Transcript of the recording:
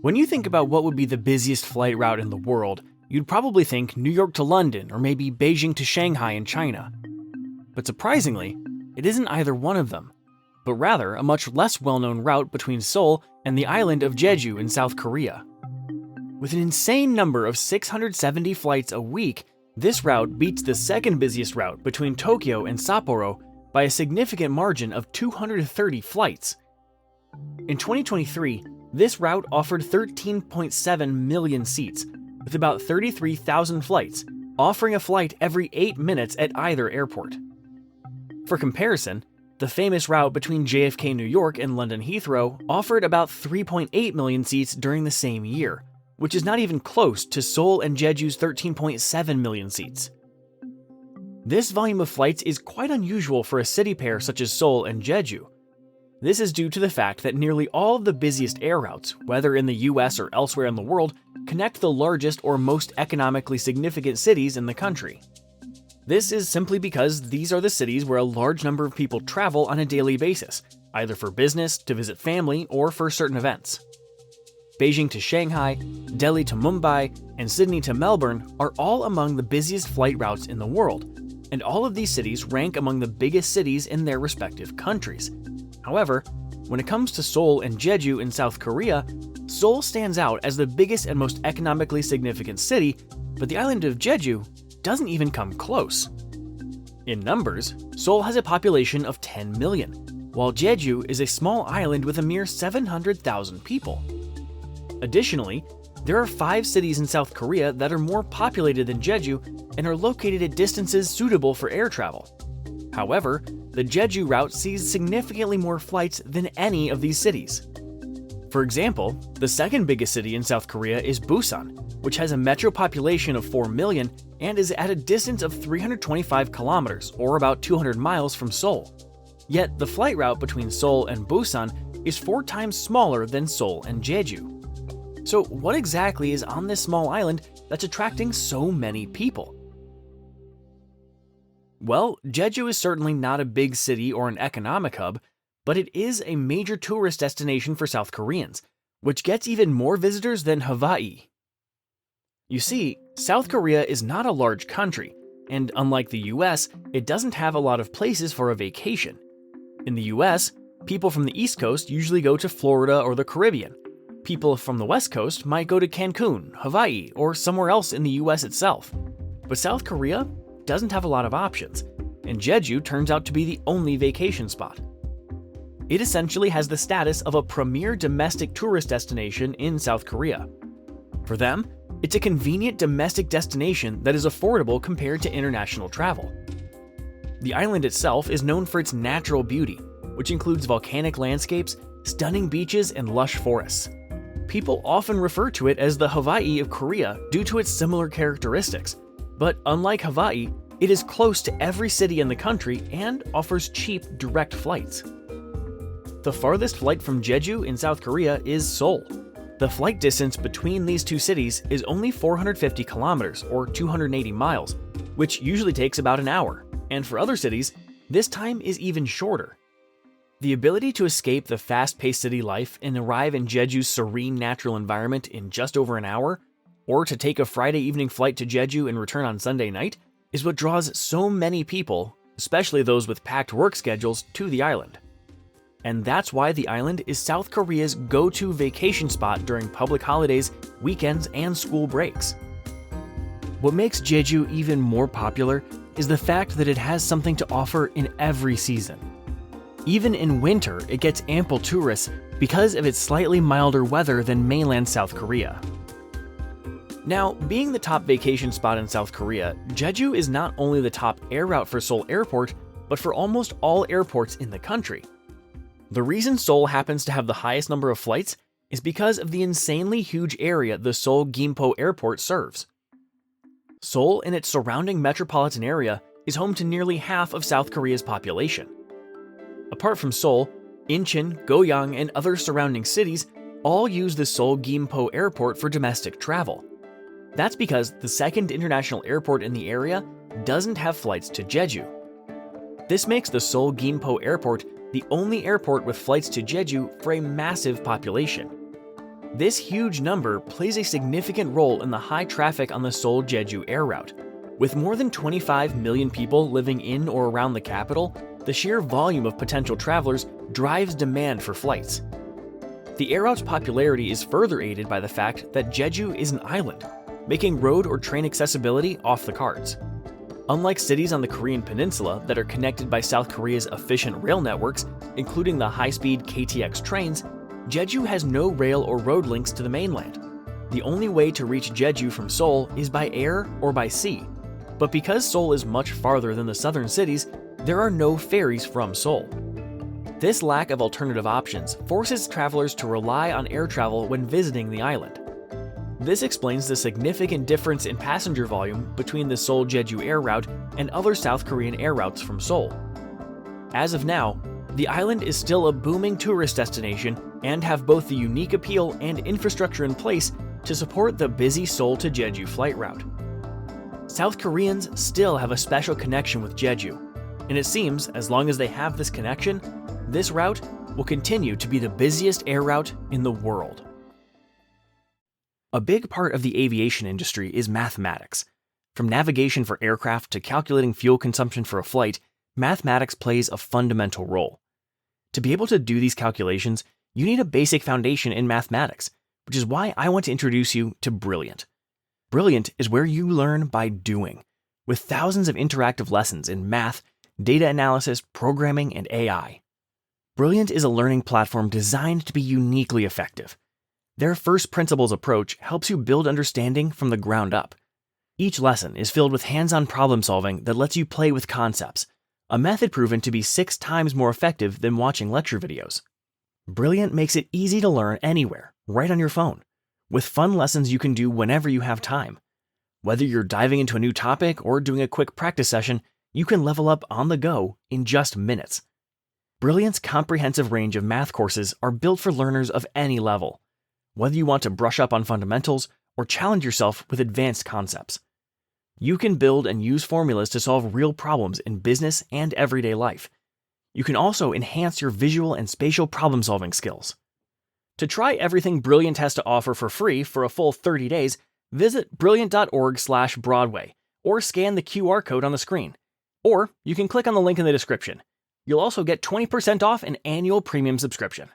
When you think about what would be the busiest flight route in the world, you'd probably think New York to London or maybe Beijing to Shanghai in China. But surprisingly, it isn't either one of them, but rather a much less well-known route between Seoul and the island of Jeju in South Korea. With an insane number of 670 flights a week, this route beats the second busiest route between Tokyo and Sapporo by a significant margin of 230 flights. In 2023, this route offered 13.7 million seats, with about 33,000 flights, offering a flight every 8 minutes at either airport. For comparison, the famous route between JFK, New York and London Heathrow offered about 3.8 million seats during the same year, which is not even close to Seoul and Jeju's 13.7 million seats. This volume of flights is quite unusual for a city pair such as Seoul and Jeju. This is due to the fact that nearly all of the busiest air routes, whether in the US or elsewhere in the world, connect the largest or most economically significant cities in the country. This is simply because these are the cities where a large number of people travel on a daily basis, either for business, to visit family, or for certain events. Beijing to Shanghai, Delhi to Mumbai, and Sydney to Melbourne are all among the busiest flight routes in the world, and all of these cities rank among the biggest cities in their respective countries. However, when it comes to Seoul and Jeju in South Korea, Seoul stands out as the biggest and most economically significant city, but the island of Jeju doesn't even come close. In numbers, Seoul has a population of 10 million, while Jeju is a small island with a mere 700,000 people. Additionally, there are 5 cities in South Korea that are more populated than Jeju and are located at distances suitable for air travel. However, the Jeju route sees significantly more flights than any of these cities. For example, the second biggest city in South Korea is Busan, which has a metro population of 4 million and is at a distance of 325 kilometers, or about 200 miles from Seoul. Yet the flight route between Seoul and Busan is 4 times smaller than Seoul and Jeju. So what exactly is on this small island that's attracting so many people? Well, Jeju is certainly not a big city or an economic hub, but it is a major tourist destination for South Koreans, which gets even more visitors than Hawaii. You see, South Korea is not a large country, and unlike the US, it doesn't have a lot of places for a vacation. In the US, people from the East Coast usually go to Florida or the Caribbean. People from the West Coast might go to Cancun, Hawaii, or somewhere else in the US itself. But South Korea doesn't have a lot of options, and Jeju turns out to be the only vacation spot. It essentially has the status of a premier domestic tourist destination in South Korea. For them, it's a convenient domestic destination that is affordable compared to international travel. The island itself is known for its natural beauty, which includes volcanic landscapes, stunning beaches, and lush forests. People often refer to it as the Hawaii of Korea due to its similar characteristics, but unlike Hawaii, it is close to every city in the country and offers cheap direct flights. The farthest flight from Jeju in South Korea is Seoul. The flight distance between these two cities is only 450 kilometers or 280 miles, which usually takes about an hour, and for other cities, this time is even shorter. The ability to escape the fast-paced city life and arrive in Jeju's serene natural environment in just over an hour, or to take a Friday evening flight to Jeju and return on Sunday night, is what draws so many people, especially those with packed work schedules, to the island. And that's why the island is South Korea's go-to vacation spot during public holidays, weekends, and school breaks. What makes Jeju even more popular is the fact that it has something to offer in every season. Even in winter, it gets ample tourists because of its slightly milder weather than mainland South Korea. Now, being the top vacation spot in South Korea, Jeju is not only the top air route for Seoul Airport, but for almost all airports in the country. The reason Seoul happens to have the highest number of flights is because of the insanely huge area the Seoul Gimpo Airport serves. Seoul and its surrounding metropolitan area is home to nearly half of South Korea's population. Apart from Seoul, Incheon, Goyang, and other surrounding cities all use the Seoul Gimpo Airport for domestic travel. That's because the second international airport in the area doesn't have flights to Jeju. This makes the Seoul Gimpo Airport the only airport with flights to Jeju for a massive population. This huge number plays a significant role in the high traffic on the Seoul-Jeju air route. With more than 25 million people living in or around the capital, the sheer volume of potential travelers drives demand for flights. The air route's popularity is further aided by the fact that Jeju is an island, making road or train accessibility off the cards. Unlike cities on the Korean peninsula that are connected by South Korea's efficient rail networks, including the high-speed KTX trains, Jeju has no rail or road links to the mainland. The only way to reach Jeju from Seoul is by air or by sea. But because Seoul is much farther than the southern cities, there are no ferries from Seoul. This lack of alternative options forces travelers to rely on air travel when visiting the island. This explains the significant difference in passenger volume between the Seoul-Jeju air route and other South Korean air routes from Seoul. As of now, the island is still a booming tourist destination and have both the unique appeal and infrastructure in place to support the busy Seoul to Jeju flight route. South Koreans still have a special connection with Jeju, and it seems as long as they have this connection, this route will continue to be the busiest air route in the world. A big part of the aviation industry is mathematics. From navigation for aircraft to calculating fuel consumption for a flight, mathematics plays a fundamental role. To be able to do these calculations, you need a basic foundation in mathematics, which is why I want to introduce you to Brilliant. Brilliant is where you learn by doing, with thousands of interactive lessons in math, data analysis, programming, and AI. Brilliant is a learning platform designed to be uniquely effective. Their first principles approach helps you build understanding from the ground up. Each lesson is filled with hands-on problem solving that lets you play with concepts, a method proven to be 6 times more effective than watching lecture videos. Brilliant makes it easy to learn anywhere, right on your phone, with fun lessons you can do whenever you have time. Whether you're diving into a new topic or doing a quick practice session, you can level up on the go in just minutes. Brilliant's comprehensive range of math courses are built for learners of any level, whether you want to brush up on fundamentals or challenge yourself with advanced concepts. You can build and use formulas to solve real problems in business and everyday life. You can also enhance your visual and spatial problem-solving skills. To try everything Brilliant has to offer for free for a full 30 days, visit brilliant.org/Broadway or scan the QR code on the screen. Or you can click on the link in the description. You'll also get 20% off an annual premium subscription.